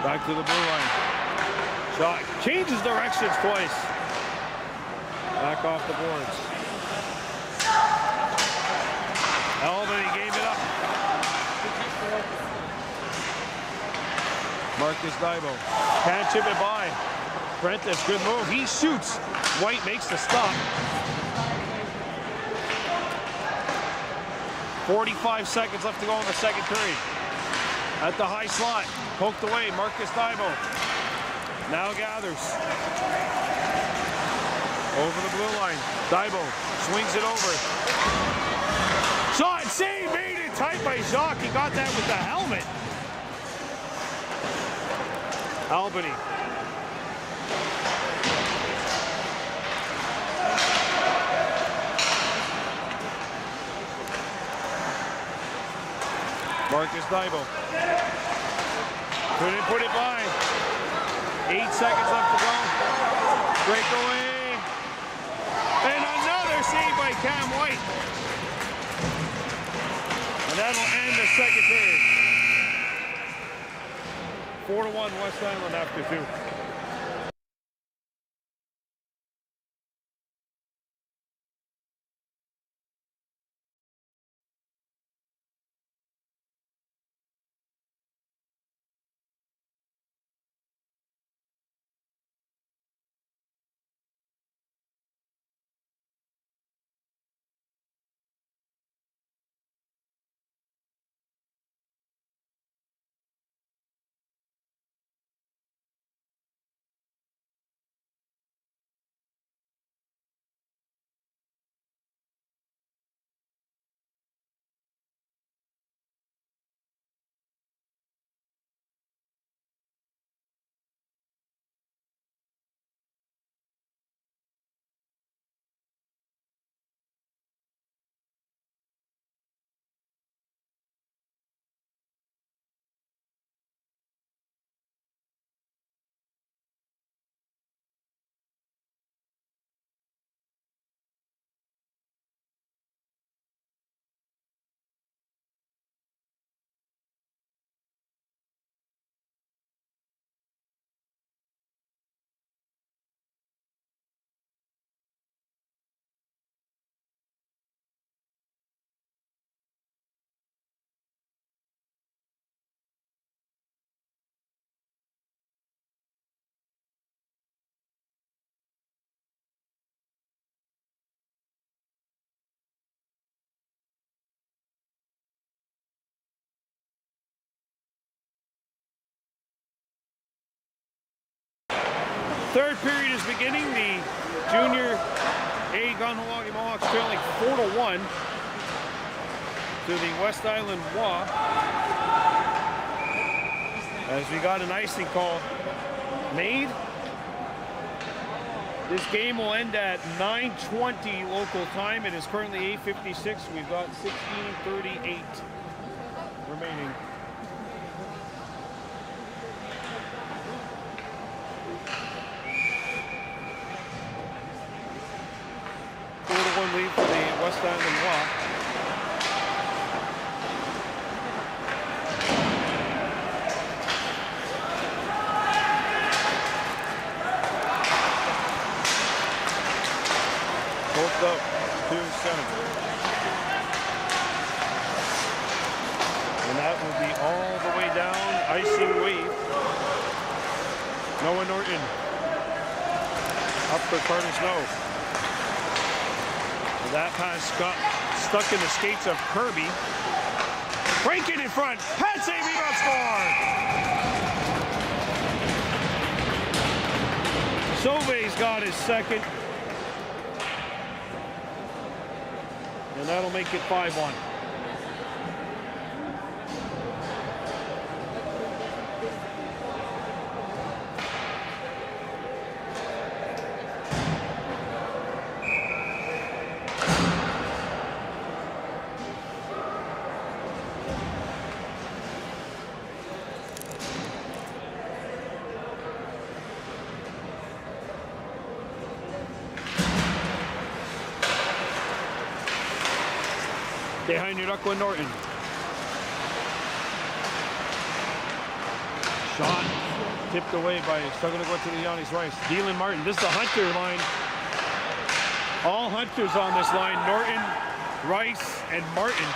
Back to the blue line. Shot changes directions twice. Back off the boards. Albany gave it up. Marcus Dybo can't chip it by. Prentice, good move. He shoots. White makes the stop. 45 seconds left to go in the second period. At the high slot, poked away, Marcus Dybo. Now gathers. Over the blue line, Dybo swings it over. Shot, save, made it tight by Jacques. He got that with the helmet. Albany. Marcus Dybo. Couldn't put it by. 8 seconds left to go. Breakaway. And another save by Cam White. And that'll end the second period. 4-1 West Island after 2. Third period is beginning. The Junior A Kahnawake Mohawks trailing 4-1 to the West Island WA. As we got an icing call made. This game will end at 9:20 local time. It is currently 8:56. We've got 16:38 remaining. Lead for the West Island WA. Both up to center. And that will be all the way down. Icing wave. Noah Norton up for Carter Snow. That pass got stuck in the skates of Kirby. Rankin in front. Pat save, rebound, score! Sauve's got his second. And that'll make it 5-1. Behind your Duckland Norton. Shot tipped away by, still going to go to the Yannis Rois. Dylan Martin. This is the Hunter line. All Hunters on this line. Norton, Rice, and Martin.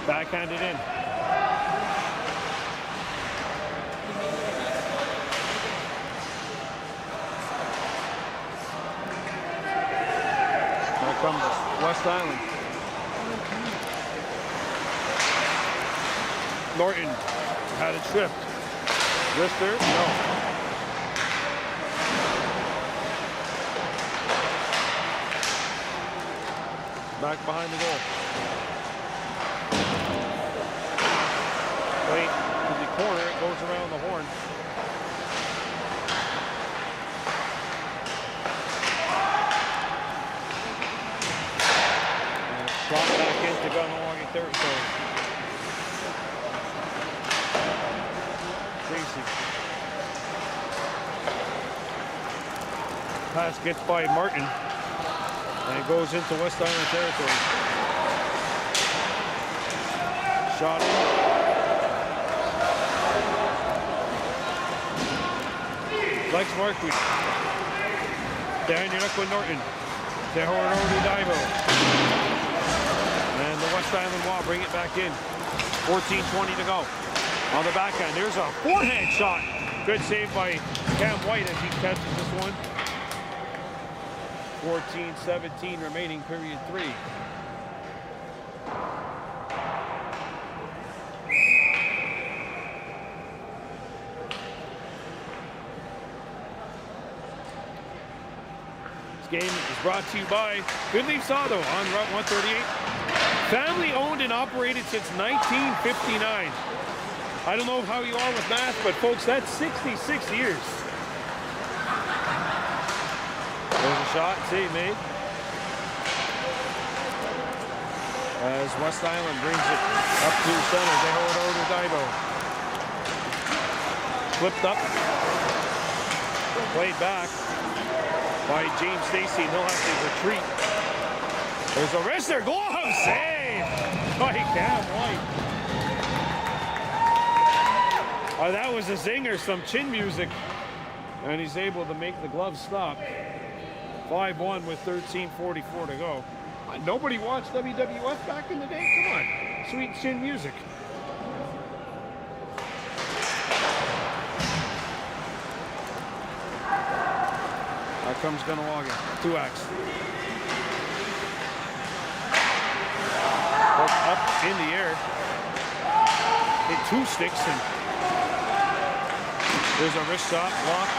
Backhanded in. From West Island. Norton had it tripped. Wrister? No. Back behind the goal. Wait to the corner. It goes around the horn. Drop back into Kahnawake territory. Tracy. Pass gets by Martin. And it goes into West Island territory. Shot in. Flex Marquis. Down your neck with Norton. Tehor Divo. And the West Island WA bring it back in. 14:20 to go. On the backhand, there's a forehand shot. Good save by Cam White as he catches this one. 14:17 remaining, period 3. This game is brought to you by Goodleaf Sado on Route 138. Family owned and operated since 1959. I don't know how you are with math, but folks, that's 66 years. There's a shot, save made. As West Island brings it up to center, they hold over to Divo. Flipped up. Played back by James Stacy, and he'll have to retreat. There's a wrister, glove save by Cam White. That was a zinger, some chin music, and he's able to make the glove stop. 5-1 with 13:44 to go. Nobody watched WWF back in the day? Come on, sweet chin music. Here comes Kahnawake, 2X. Up in the air. Hit 2 sticks and There's a wrist shot block.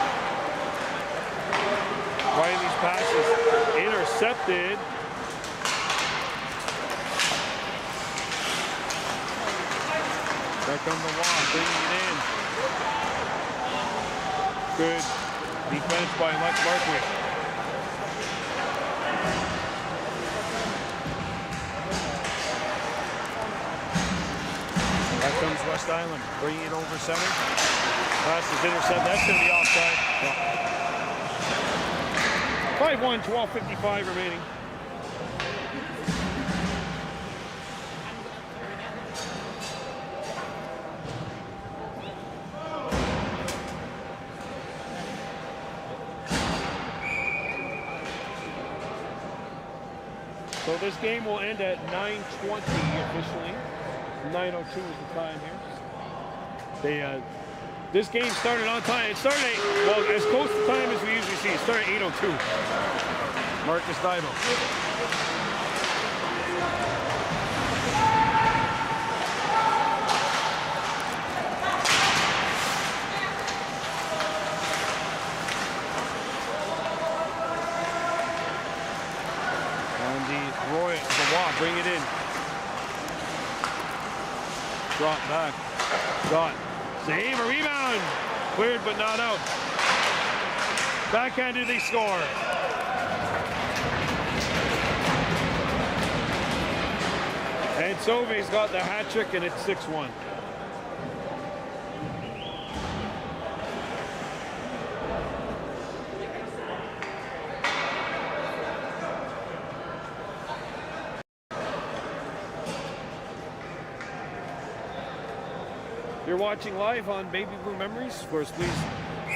Riley's pass is intercepted. There comes the wall, bringing it in. Good defense by Lex Barkley. There comes West Island, bringing it over center. Pass is intercepted. That's going to be offside. 5-1, 12:55 remaining. So this game will end at 9:20 officially. 9:02 is the time here. This game started on time. It started as close to time as we usually see. It started at 8:02. Marcus Dibo. Rois, the wall, bring it in. Drop back. Shot. Save, a rebound. Cleared but not out. Backhanded, they score. And Sove's got the hat trick, and it's 6-1. You're watching live on Baby Blue Memories. Of course, please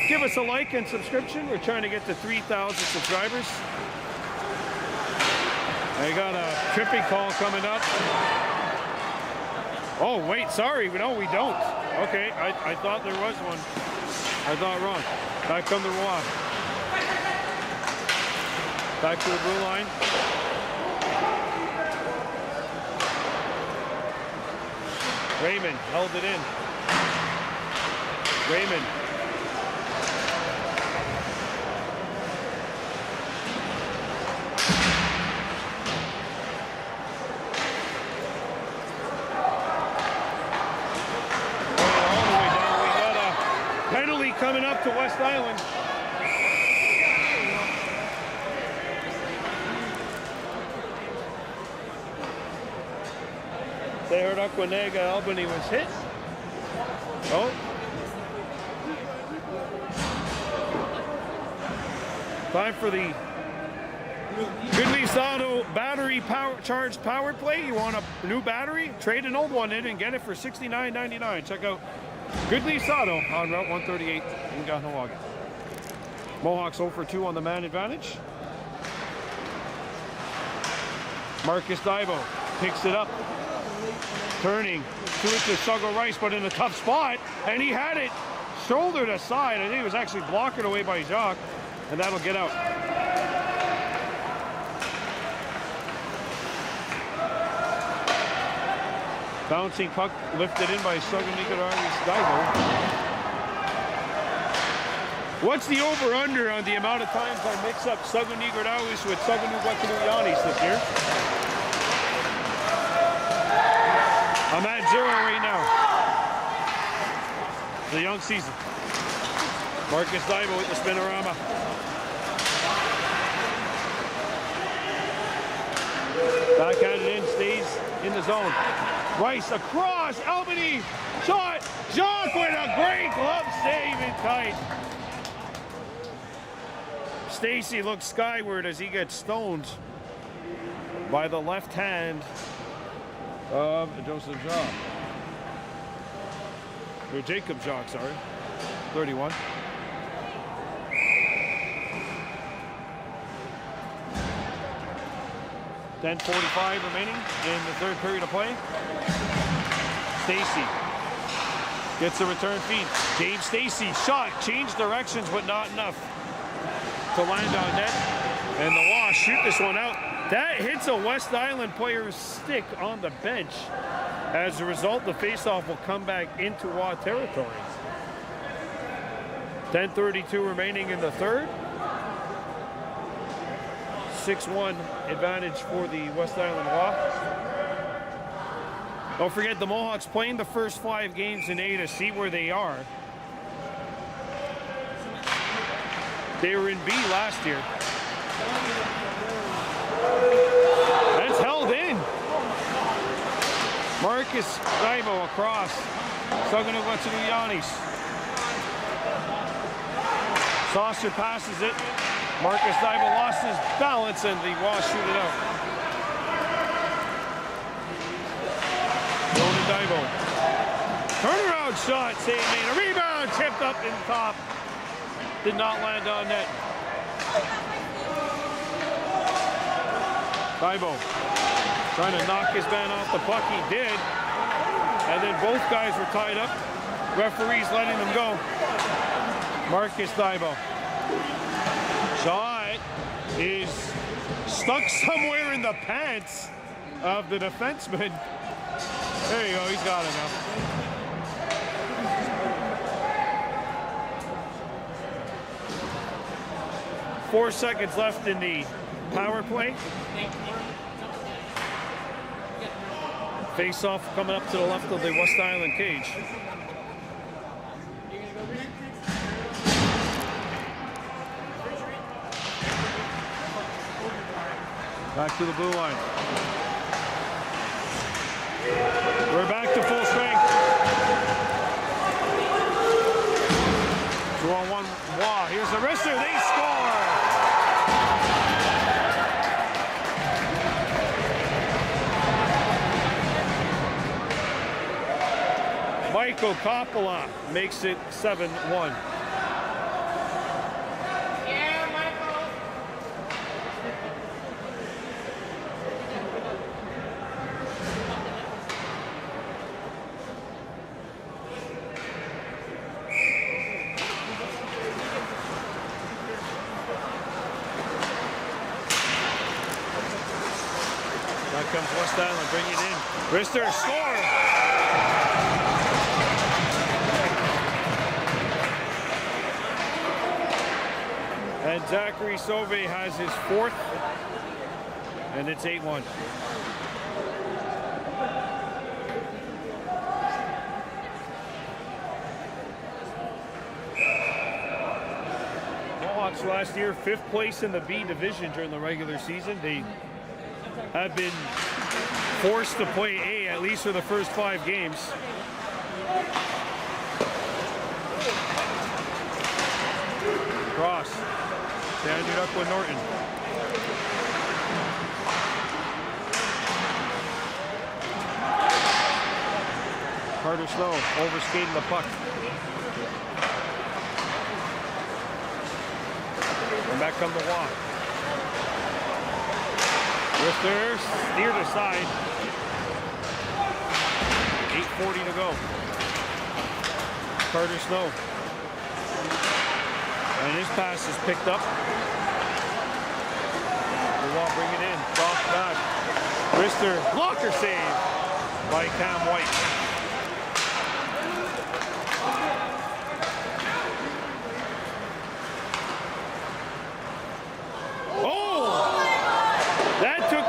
give us a like and subscription. We're trying to get to 3,000 subscribers. I got a tripping call coming up. Oh, wait, sorry. No, we don't. Okay, I thought there was one. I thought wrong. Back come the Rois. Back to the blue line. Raymond held it in. Raymond. All the way down. We got a penalty coming up to West Island. There, Aquanaga Albany was hit. Oh. Time for the Goodleaf Auto battery charged power play. You want a new battery? Trade an old one in and get it for $69.99. Check out Goodleaf Auto on Route 138 in Kahnawake. Mohawks 0 for 2 on the man advantage. Marcus Dibo picks it up. Turning to it to Sugar Rice, but in a tough spot, and he had it shouldered aside. I think it was actually blocked away by Jacques, and that'll get out. Bouncing puck lifted in by Sugar Dibo. What's the over-under on the amount of times I mix up Sugar-Nigodawis with Sugar-Nigodawis this year? I'm at 0 right now. The young season. Marcus Dibo with the spinorama. Backhanded in, stays in the zone. Rice across, Albany, shot, Jacques with a great glove save in tight. Stacy looks skyward as he gets stoned by the left hand of Joseph Jacques. Or Jacob Jacques, sorry. 31. .45 remaining in the third period of play. Stacy gets a return feed. James Stacy shot, changed directions, but not enough to land on net. And the Wasp shoot this one out. That hits a West Island player's stick on the bench. As a result, the faceoff will come back into Wa territory. 10:32 remaining in the third. 6-1 advantage for the West Island Mohawks. Don't forget the Mohawks playing the first 5 games in A to see where they are. They were in B last year. That's held in. Marcus Daibo across. Yanis. Saucer passes it. Marcus Daibo lost his balance and the Rois shoot it out. Go to Daibo. Turnaround shot, save made. A rebound, tipped up in top. Did not land on net. Daibo trying to knock his man off the puck. He did. And then both guys were tied up. Referees letting them go. Marcus Daibo. Shot is stuck somewhere in the pants of the defenseman. There you go, he's got it now. Four seconds left in the power play. Face-off coming up to the left of the West Island cage. Back to the blue line. We're back to full strength. 2-on-1. Wow, here's the wrister. They score! Michael Coppola makes it 7-1. Comes West Island, bring it in. Wrister, score! And Zachary Sauvé has his 4th, and it's 8-1. Mohawks last year, 5th place in the B division during the regular season. They have been forced to play A at least for the first 5 games. Cross. Standard up with Norton. Carter Snow overskating the puck. And back come the walk. Wrister steered aside. 8:40 to go. Carter Snow. And his pass is picked up. They won't bring it in. Soft back. Wrister blocker save by Kahnawake.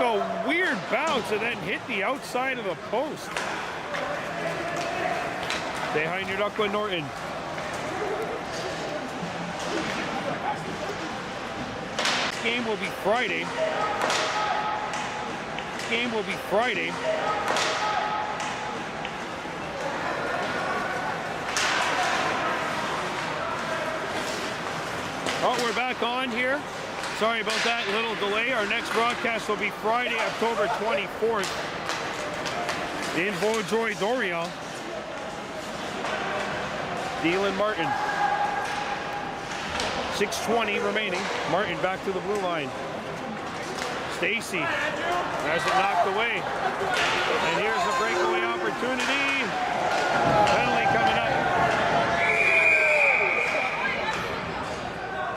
A weird bounce and then hit the outside of the post. Behind your duck with Norton. This game will be Friday. Oh, we're back on here. Sorry about that little delay. Our next broadcast will be Friday, October 24th in Vaudreuil-Dorion. Dylan Martin. 6:20 remaining. Martin back to the blue line. Stacy has it knocked away. And here's a breakaway opportunity. Penalty coming up.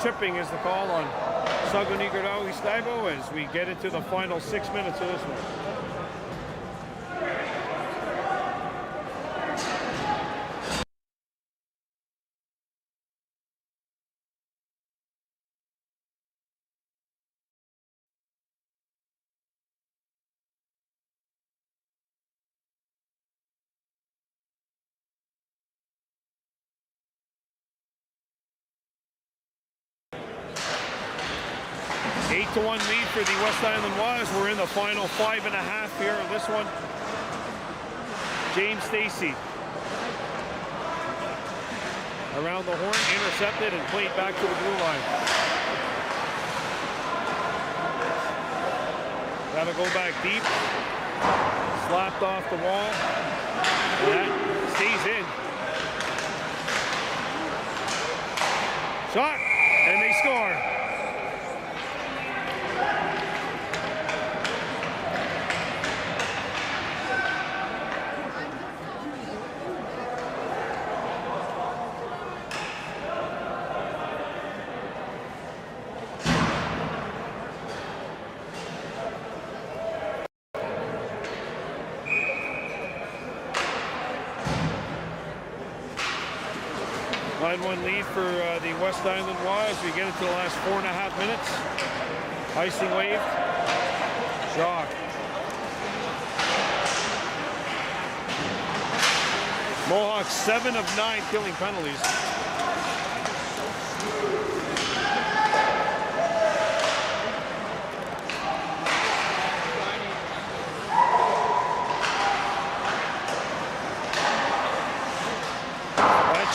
Chipping is the call on Staibo as we get into the final 6 minutes of this one. 8-1 lead for the West Island Rois. We're in the final 5.5 here of this one. James Stacy around the horn, intercepted and played back to the blue line. Gotta go back deep. Slapped off the wall. And that stays in. Shot, and they score. One lead for the West Island Rois as we get into the last 4.5 minutes. Icing waved. Shock. Mohawks 7 of 9 killing penalties.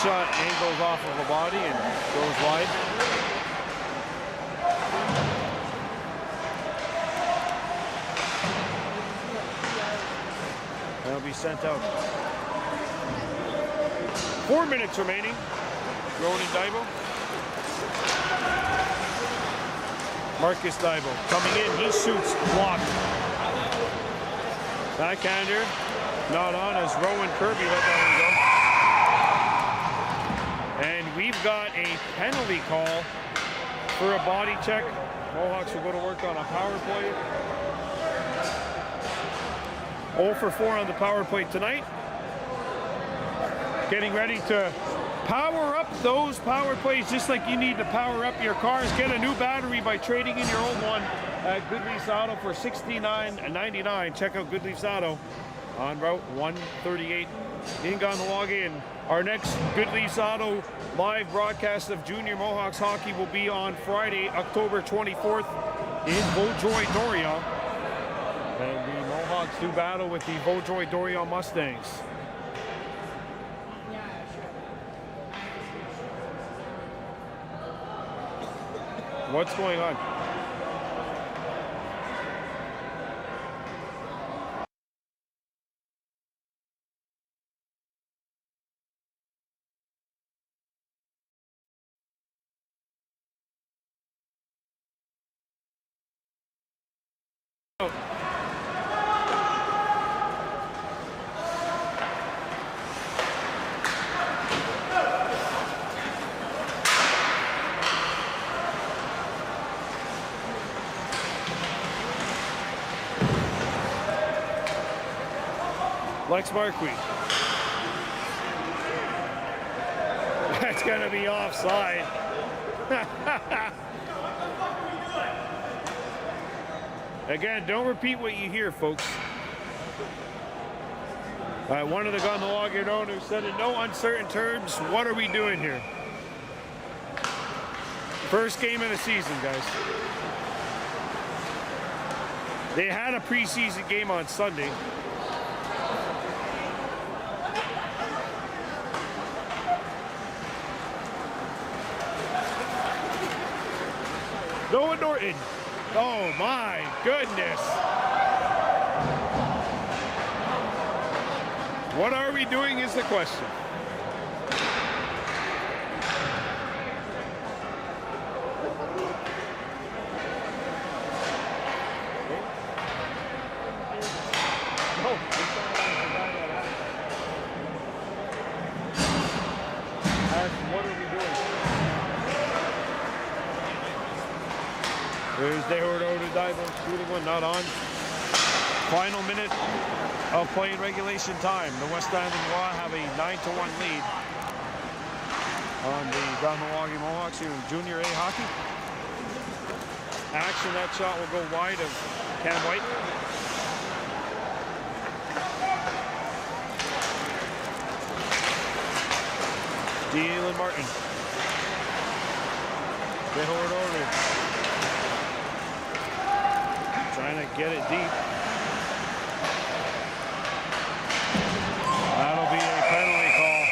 Shot angles off of a body and goes wide. That'll be sent out. 4 minutes remaining. Ronan Daibo. Marcus Daibo coming in. He shoots, blocked. Backhander, not on as Rowan Kirby let that one go. And we've got a penalty call for a body check. Mohawks will go to work on a power play. 0 for 4 on the power play tonight. Getting ready to power up those power plays just like you need to power up your cars. Get a new battery by trading in your old one at Goodleaf's Auto for $69.99. Check out Goodleaf's Auto on Route 138 in Kahnawake. And our next Goodleaf's Auto live broadcast of Junior Mohawks hockey will be on Friday, October 24th in Vaudreuil-Dorion. And the Mohawks do battle with the Vaudreuil-Dorion Mustangs. What's going on? Lex Marquis. That's going to be offside. Again, don't repeat what you hear, folks. One of the Kahnawake owners said in no uncertain terms, what are we doing here? First game of the season, guys. They had a preseason game on Sunday. Noah Norton. Oh my goodness. What are we doing is the question. Shooting one, not on. Final minute of play in regulation time. The West Island Rois have a 9-1 lead on the Kahnawake Mohawks here in Junior A hockey. Action, that shot will go wide of Cam White. Dylan Martin. They hold over. trying to get it deep. That'll be a penalty call.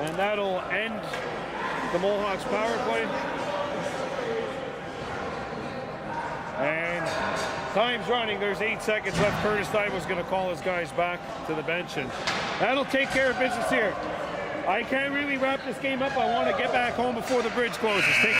And that'll end the Mohawks power play. And time's running. There's 8 seconds left. Curtis Dival's going to call his guys back to the bench, and that'll take care of business here. I can't really wrap this game up. I want to get back home before the bridge closes.